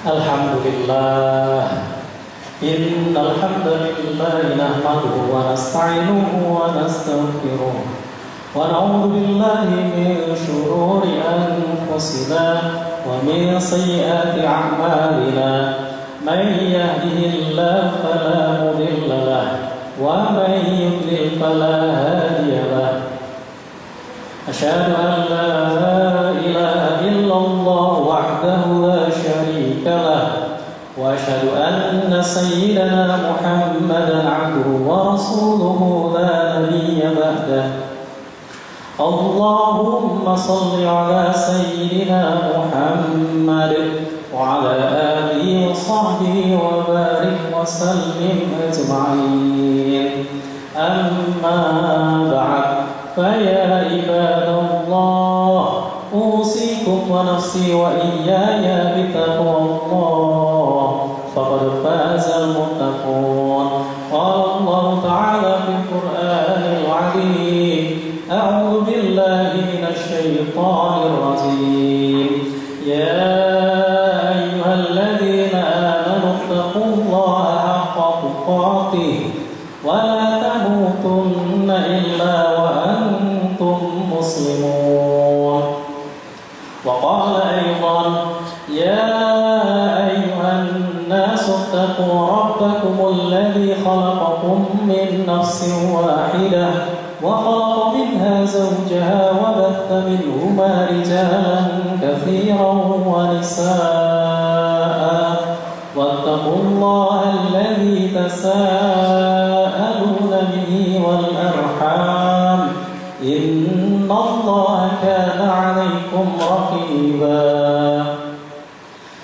Alhamdulillah. Innal hamdalillah nahmaduhu wa nasta'inuhu wa nastaghfiruh wa na'udzu billahi min shururi anfusina wa min sayyiati a'malina. Man yahdihillahu fala mudilla lahu wa man yudlil fala hadiya lahu. Asyhadu an la ilaha illallah wahdahu la syarika lahu wa asyhadu anna sayyidana Muhammadan 'abduhu wa rasuluhu la nabiyya ba'dahu. Allahumma shalli 'ala sayyidina Muhammad wa 'ala alihi wa sahbihi wa barik wa sallim ajma'in. Amma ba'd. Faya ibadallah, usikum wa nafsi wa iyaya bitaqwallah, faqad fazal muttaqun. Qala Allah Ta'ala fil Qur'anil 'azim, a'udzu billahi minasy syaithanir rajim. Ya ayyuhalladzina amanu taqullaha haqqa tuqatih wa la tamutunna illa مسلمون. وقال أيضا يا أيها الناس اتقوا ربكم الذي خلقكم من نفس واحدة وخلق منها زوجها وبث منهما رجالا كثيرا ونساء واتقوا الله الذي تساءلون به والأرحام إن الله كان عليكم رقيبا.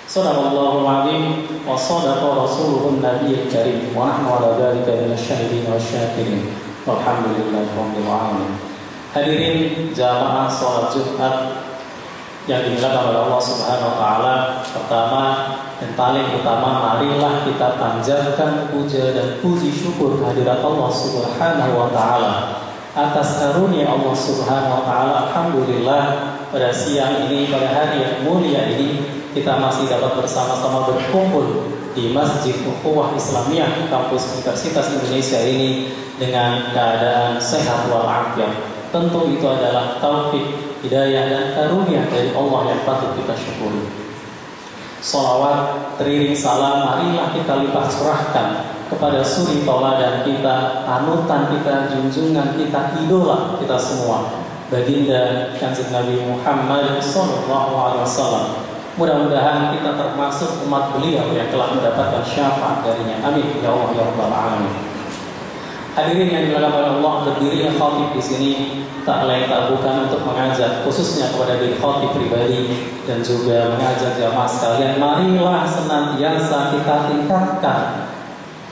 صدق الله العظيم وصدق رسوله النبي الكريم ونحن على ذلك من الشاهدين والشاكرين والحمد لله رب العالمين. Hadirin jamaah salat Jumat yang dimuliakan oleh Allah Subhanahu wa taala, pertama dan paling utama, marilah kita panjatkan puja dan puji syukur kehadirat Allah Subhanahu wa taala atas karunia Allah Subhanahu wa taala. Alhamdulillah, pada siang ini, pada hari yang mulia ini, kita masih dapat bersama-sama berkumpul di Masjid Ukhuwah Islamiyah Kampus Universitas Indonesia ini dengan keadaan sehat walafiat. Tentu itu adalah taufik, hidayah dan karunia dari Allah yang patut kita syukuri. Shalawat, teriring salam, marilah kita limpah curahkan kepada suri tauladan kita, panutan kita, junjungan kita, idola kita semua, baginda Kanjeng Nabi Muhammad SAW. Mudah-mudahan kita termasuk umat beliau yang telah mendapatkan syafaat darinya. Amin ya Allah ya Rabbal alamin. Hadirin yang dimuliakan oleh Allah, berdirinya khatib di sini tak lain tak bukan untuk mengajak khususnya kepada diri khatib pribadi dan juga mengajak jamaah sekalian, marilah senantiasa kita tingkatkan,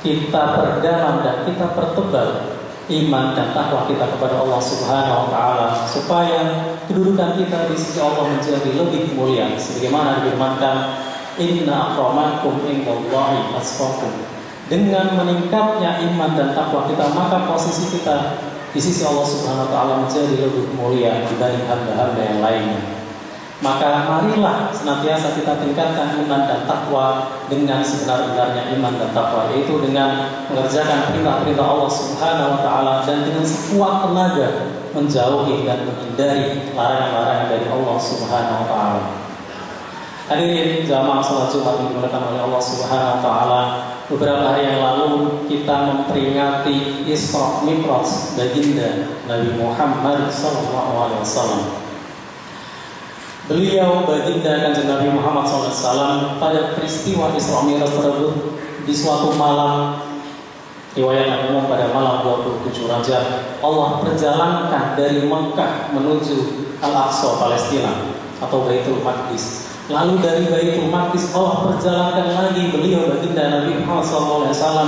kita perdalam dan kita pertebal iman dan takwa kita kepada Allah Subhanahu wa taala, supaya kedudukan kita di sisi Allah menjadi lebih mulia sebagaimana difirmankan, inna akramakum indallahi atqakum. Dengan meningkatnya iman dan takwa kita, maka posisi kita di sisi Allah Subhanahu wa taala menjadi lebih mulia dibanding hamba-hamba yang lainnya. Maka marilah senantiasa kita tingkatkan iman dan takwa dengan sebenar-benarnya iman dan takwa, yaitu dengan mengerjakan perintah-perintah Allah Subhanahu wa taala dan dengan sekuat tenaga menjauhi dan menghindari larangan-larangan dari Allah Subhanahu wa taala. Hadirin jamaah salat Jumat yang dimuliakan oleh Allah Subhanahu wa taala, beberapa hari yang lalu kita memperingati Isra Mi'raj baginda Nabi Muhammad SAW. Beliau baginda Kanjeng Nabi Muhammad SAW pada peristiwa Isra Mi'raj tersebut di suatu malam, riwayat umum pada malam 27 Rajab, Allah perjalankan dari Mekah menuju Al-Aqsa Palestina atau Baitul Maqdis. Lalu dari Baitul Maqdis Allah perjalankan lagi beliau baginda Nabi Muhammad SAW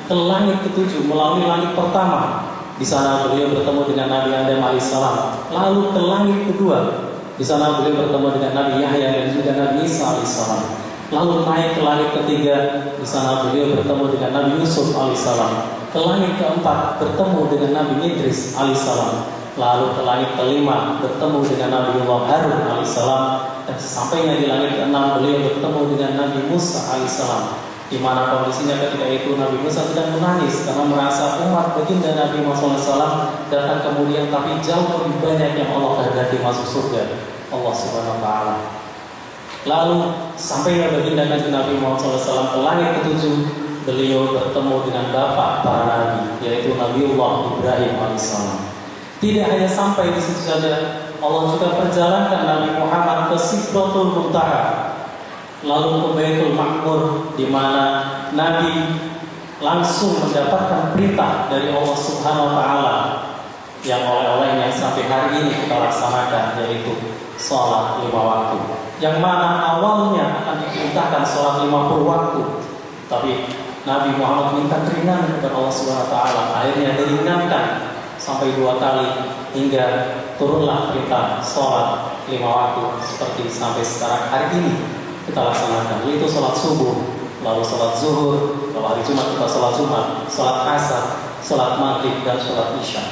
ke langit ketujuh melalui langit pertama. Di sana beliau bertemu dengan Nabi Adam alaihissalam. Lalu ke langit kedua. Di sana beliau bertemu dengan Nabi Yahya dan juga Nabi Isa alaihissalam. Lalu naik ke langit ketiga. Di sana beliau bertemu dengan Nabi Yusuf alaihissalam. Ke langit keempat bertemu dengan Nabi Idris alaihissalam. Lalu ke langit kelima bertemu dengan Nabiullah Harun alaihissalam. Dan sesampainya di langit keenam beliau bertemu dengan Nabi Musa alaihissalam, di mana kondisinya ketika itu Nabi Musa sedang menangis karena merasa umat baginda Nabi Muhammad SAW datang kemudian, tapi jauh lebih banyak yang Allah kehendaki masuk surga Allah Subhanahu Wa Taala. Lalu sampainya baginda Nabi Muhammad SAW ke langit ketujuh, beliau bertemu dengan bapak para nabi, yaitu Nabiullah Ibrahim alaihissalam. Tidak hanya sampai di situ saja, Allah juga perjalankan Nabi Muhammad ke Sidratul Muntaha, lalu ke Baitul Ma'mur, di mana Nabi langsung mendapatkan perintah dari Allah Subhanahu Wa Taala yang oleh-olehnya sampai hari ini kita laksanakan, yaitu sholat 5 waktu. Yang mana awalnya akan diperintahkan sholat 50 waktu, tapi Nabi Muhammad minta keringanan kepada Allah Subhanahu Wa Taala, akhirnya diringankan sampai 2 kali hingga turunlah perintah sholat 5 waktu seperti sampai sekarang hari ini kita laksanakan, yaitu sholat subuh, lalu sholat zuhur, kalau hari Jumat kita sholat Jumat, sholat asar, sholat maghrib, dan sholat isya.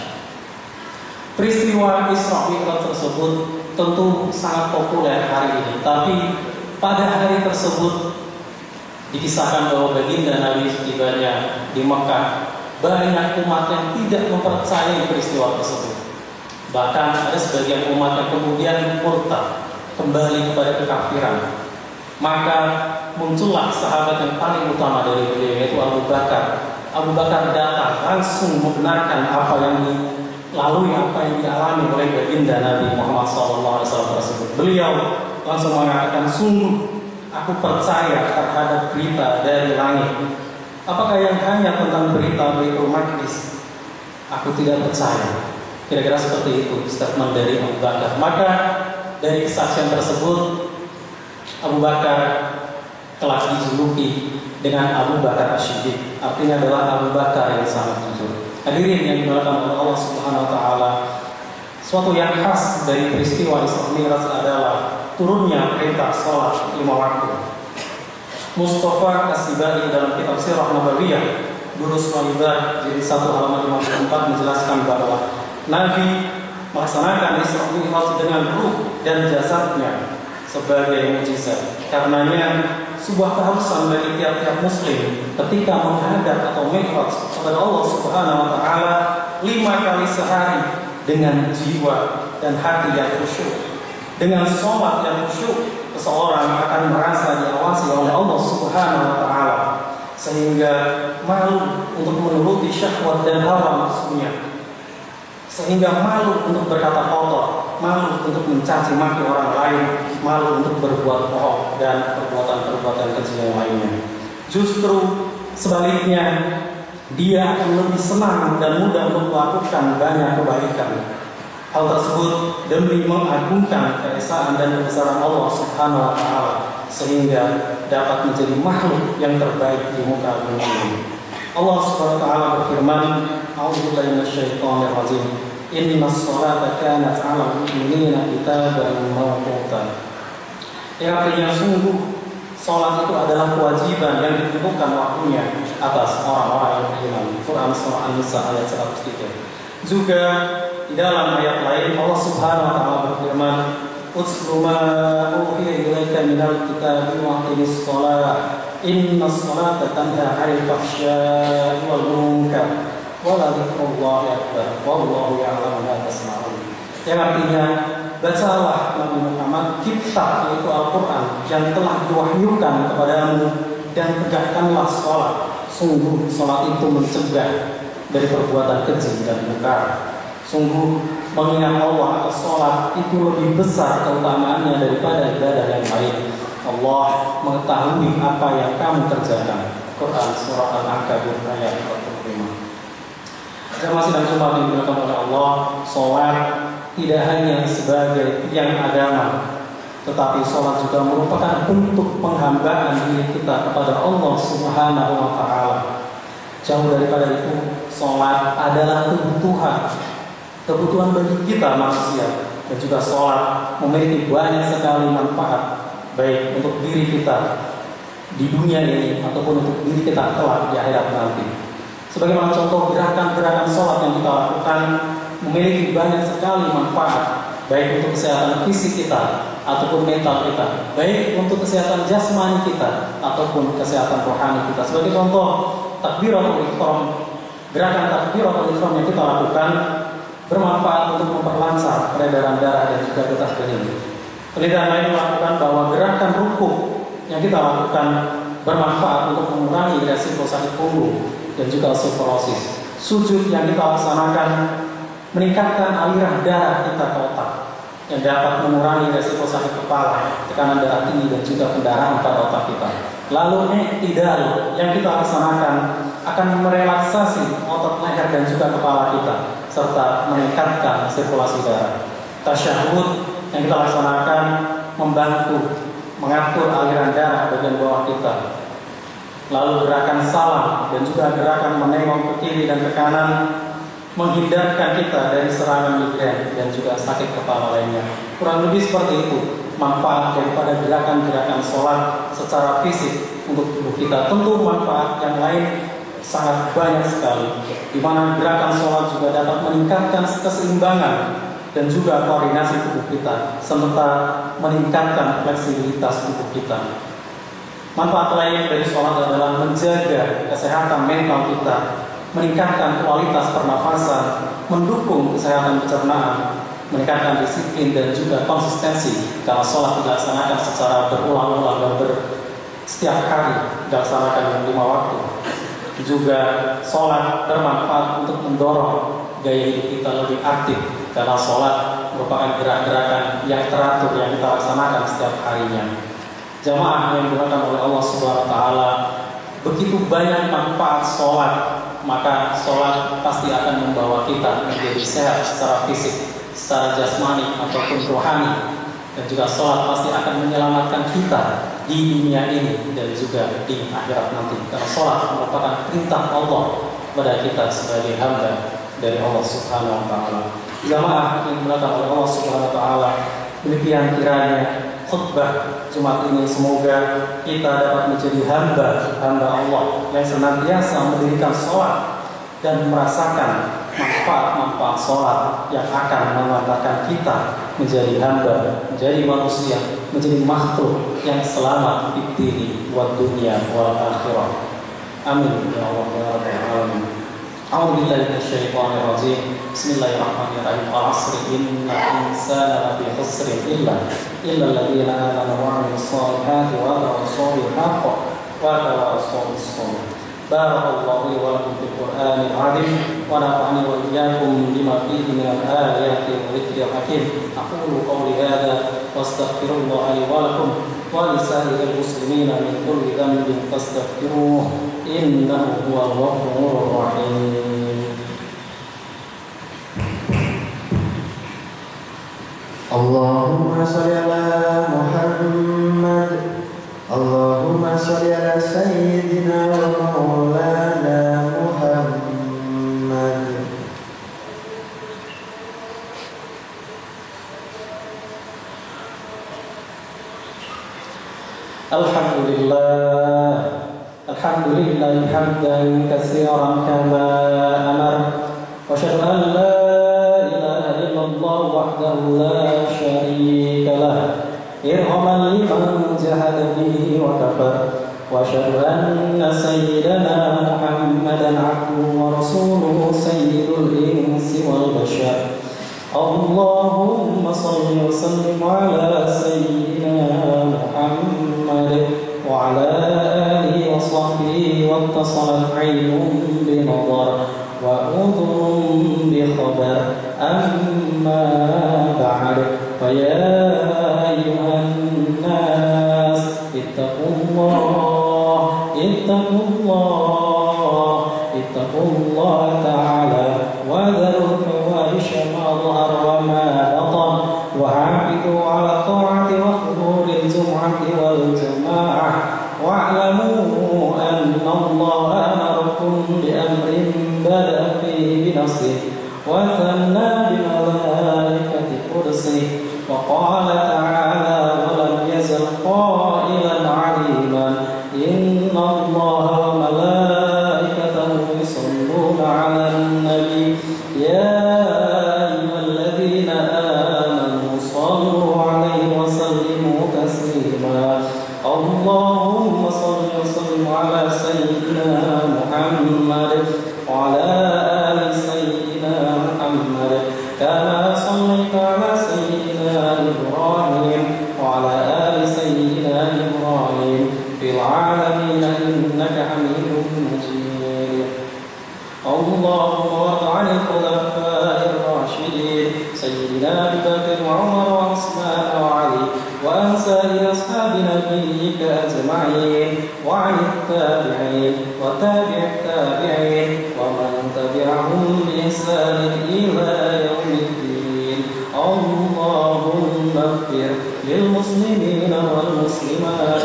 Peristiwa Isra Mi'raj tersebut tentu sangat populer hari ini, tapi pada hari tersebut dikisahkan bahwa baginda Nabi setibanya di Mekah, banyak umat yang tidak mempercayai peristiwa tersebut. Bahkan ada sebagian umat yang kemudian murtad, kembali kepada kekafiran. Maka muncullah sahabat yang paling utama dari beliau, yaitu Abu Bakar. Abu Bakar datang langsung membenarkan apa yang dilalui, apa yang dialami oleh baginda Nabi Muhammad SAW tersebut. Beliau langsung mengatakan, sungguh aku percaya terhadap berita dari langit. Apakah yang hanya tentang berita Baitul Maqdis? Aku tidak percaya. Kira-kira seperti itu statement dari Abu Bakar. Maka dari kesaksian tersebut, Abu Bakar telah dijuluki dengan Abu Bakar Asy-Syiddiq. Artinya adalah Abu Bakar yang sangat jujur. Hadirin yang dimuliakan oleh Allah Subhanahu Wa Taala, suatu yang khas dari peristiwa Isra Mi'raj adalah turunnya perintah sholat 5 waktu. Mustafa As-Sibai dalam kitab Sirah Nabawiyah Durus Walidah jadi 1 halaman 54 menjelaskan bahwa Nabi melaksanakan Isra Mi'raj dengan ruh dan jasadnya sebagai mukjizat. Karenanya sebuah keharusan bagi tiap-tiap muslim ketika menghadap atau mi'raj kepada Allah Subhanahu Wa Taala 5 kali sehari dengan jiwa dan hati yang khusyuk. Dengan sholat yang khusyuk, seseorang akan merasa diawasi oleh Allah Subhanahu Wa Taala, sehingga malu untuk menuruti syahwat dan hawa nafsunya, sehingga malu untuk berkata kotor, malu untuk mencaci maki orang lain, malu untuk berbuat bohong dan perbuatan-perbuatan kecil yang lainnya. Justru sebaliknya, dia akan lebih senang dan mudah untuk melakukan banyak kebaikan. Hal tersebut demi mengagungkan keesaan dan kebesaran Allah Subhanahu Wa Taala, sehingga dapat menjadi makhluk yang terbaik di muka bumi ini. Allah Subhanahu Wa Taala berfirman, "A'udzubillahi minasyaitonir rajim. Innas sholata kanat 'alal mu'minina kitaban mawquta." Artinya sungguh salat itu adalah kewajiban yang ditentukan waktunya atas orang-orang yang beriman. Quran surah An-Nisa ayat 103. Juga di dalam ayat lain Allah Subhanahu Wa Taala berfirman, "Utslu ma uhiya ilaika minal kitabi wa aqimis shalah. Innas sholata tanha 'anil fahsya'i wal munkar. Wala dzikrullahi akbar. Wallahu ya'lamu ma tasma'un." Yang artinya, bacalah Nabi Muhammad kitab, yaitu Al-Quran, yang telah diwahyukan kepadamu, dan tegakkanlah sholat. Sungguh sholat itu mencegah dari perbuatan keji dan mungkar. Sungguh mengingat Allah atas sholat itu lebih besar keutamaannya daripada ibadah yang lain. Allah mengetahui apa yang kamu kerjakan. Quran surah Al-Ankabut ayat 45. Jemaah sidang Jumat yang dimuliakan oleh Allah, sholat tidak hanya sebagai tiang agama, tetapi sholat juga merupakan bentuk penghambaan diri kita kepada Allah Subhanahu Wa Taala. Jauh daripada itu, sholat adalah kebutuhan bagi kita manusia, dan juga sholat memiliki banyak sekali manfaat, baik untuk diri kita di dunia ini ataupun untuk diri kita kelak di akhirat nanti. Sebagaimana contoh, gerakan-gerakan sholat yang kita lakukan memiliki banyak sekali manfaat baik untuk kesehatan fisik kita ataupun mental kita, baik untuk kesehatan jasmani kita ataupun kesehatan rohani kita. Sebagai contoh, takbiratul ihram, gerakan takbiratul ihram yang kita lakukan bermanfaat untuk memperlancar peredaran darah dan juga detak jantung. Penelitian lain melakukan bahwa gerakan rukuk yang kita lakukan bermanfaat untuk mengurangi resiko sakit punggung dan juga osteoporosis. Sujud yang kita laksanakan meningkatkan aliran darah kita ke otak yang dapat mengurangi resiko sakit kepala, tekanan darah tinggi dan juga pendarahan pada otak kita. Lalu i'tidal yang kita laksanakan akan merelaksasi otot leher dan juga kepala kita serta meningkatkan sirkulasi darah. Tasyahud yang kita laksanakan membantu mengatur aliran darah bagian bawah kita. Lalu gerakan salam dan juga gerakan menengok ke kiri dan ke kanan menghindarkan kita dari serangan migrain dan juga sakit kepala lainnya. Kurang lebih seperti itu manfaat daripada gerakan-gerakan sholat secara fisik untuk tubuh kita. Tentu manfaat yang lain sangat banyak sekali, di mana gerakan sholat juga dapat meningkatkan keseimbangan dan juga koordinasi tubuh kita, serta meningkatkan fleksibilitas tubuh kita. Manfaat lain dari sholat adalah menjaga kesehatan mental kita, meningkatkan kualitas pernafasan, mendukung kesehatan pencernaan, meningkatkan disiplin dan juga konsistensi karena sholat dilaksanakan secara berulang-ulang dan setiap hari dilaksanakan 5 waktu. Juga sholat bermanfaat untuk mendorong gaya hidup kita lebih aktif karena sholat merupakan gerak-gerakan yang teratur yang kita laksanakan setiap harinya. Jamaah yang dimuliakan oleh Allah Subhanahu wa taala, begitu banyak manfaat sholat, maka sholat pasti akan membawa kita menjadi sehat secara fisik, secara jasmani ataupun rohani, dan juga sholat pasti akan menyelamatkan kita di dunia ini dan juga di akhirat nanti. Karena sholat merupakan perintah Allah kepada kita sebagai hamba dari Allah Subhanahu wa taala. Jamaah yang dimuliakan oleh Allah Subhanahu wa taala, demikian kiranya khutbah Jumat ini semoga kita dapat menjadi hamba Allah yang senantiasa mendirikan sholat dan merasakan manfaat-manfaat sholat yang akan mengantarkan kita menjadi hamba, menjadi manusia, menjadi makhluk yang selamat di dini wa dunia wal akhirah. Amin ya Allah ya rabbal alamin. A'udzu billahi minasyaitonir rajim. Bismillahirrahmanirrahim. Al-'asri innal insana lafi khusrin illa alladziina aamanu wa 'amilus shalihati wa tawassaw bil haqqi wa tawassaw bis sabr. Barakallahu li wa lakum fil Qur'anil 'azim wa nafa'ani wa iyyakum bima fihi minal ayati wa dzikril hakim. Aqulu qawli hadza wa astaghfirullaha li wa lakum wa lisa'iril muslimina min kulli dhanbin fastaghfiruhu innahu huwal ghafurur rahim. Allahumma shalli ala Muhammad, Allahumma shalli ala sayyidina wa maulana Muhammad. Alhamdulillah, alhamdulillah hamdan katsiran kama amar, wa asyhadu an la ilaha illallah wahdahu la syarika lah, irhaman liman jahada bihi wa kafar, wa asyhadu anna sayyidana Muhammadan abduhu wa rasuluhu sayyidul insi wal bashar. Allahumma salli wa sallim ala sayyidina Muhammad wa ala alihi wa sahbihi wa ittasalat 'ainun bi nadar wa udhun bi khabar. Amma ba'd, fa ya ayyuhan nas ittaqullah ta'ala wa dharul fawahisha ma dhahara wa ma batan wa hafizu ala ta'ati wa huduril jum'ati wal jama'ah wa'lamu anna Allah amarakum bi amrin bada fihi bi nafsihi wa thanna bi malaikati kursihi wa qala ta'ala wa lam yazal qailan 'aliman inna Allah wa malaikatahu yusalluna 'alan nabi ya ayyuhalladzina amanu سيدنا محمد وعلى آل سيدنا محمد كما صليت على سيدنا إبراهيم وعلى آل سيدنا إبراهيم في العالمين إنك حميد مجيد. اللهم وارض عن الخلفاء الراشدين سيدنا أبي بكر وعمر وعثمان وعلي وعن سائر أصحاب نبيك أجمعين وعن التابعين وتابع التابعين ومن تبعهم بإحسان إلى يوم الدين. اللهم اغفر للمسلمين والمسلمات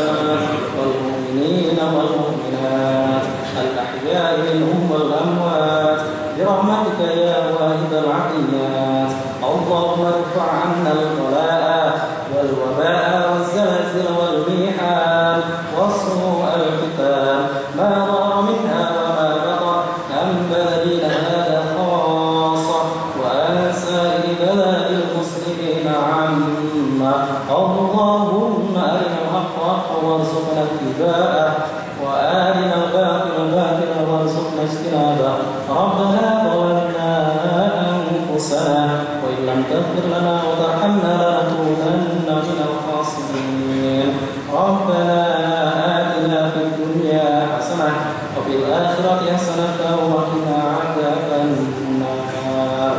والمؤمنين والمؤمنات الأحياء منهم والأموات برحمتك يا واحد العطيات. اللهم ارفع عنا البلاء والوباء والزلازل والميحان وسوء الختام ما ظهر منها وما بطن عن بلدنا هذا خاصة وعن سائر بلاد المسلمين عامة. اللهم أرنا الحق حقا وارزقنا اتباعه وآرنا الباطل باطلا وارزقنا اجتنابه. ربنا ظلمنا أنفسنا وإن لم تغفر لنا وترحمنا لنكونن من الخاسرين. ربنا آتنا في الدنيا حسنة وفي الآخرة حسنة وقنا عذاب النار.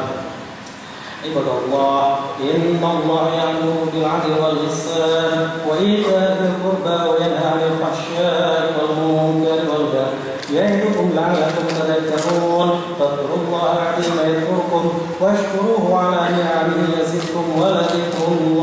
عباد الله إن الله يأمر بالعدل والإحسان وإيتاء ذي القربى وينهى عن الفحشاء والمنكر والبغي يعظكم لعلكم تذكرون. فاذكروا الله العظيم يذكركم واشكروه على نعمه يزدكم ولذكر الله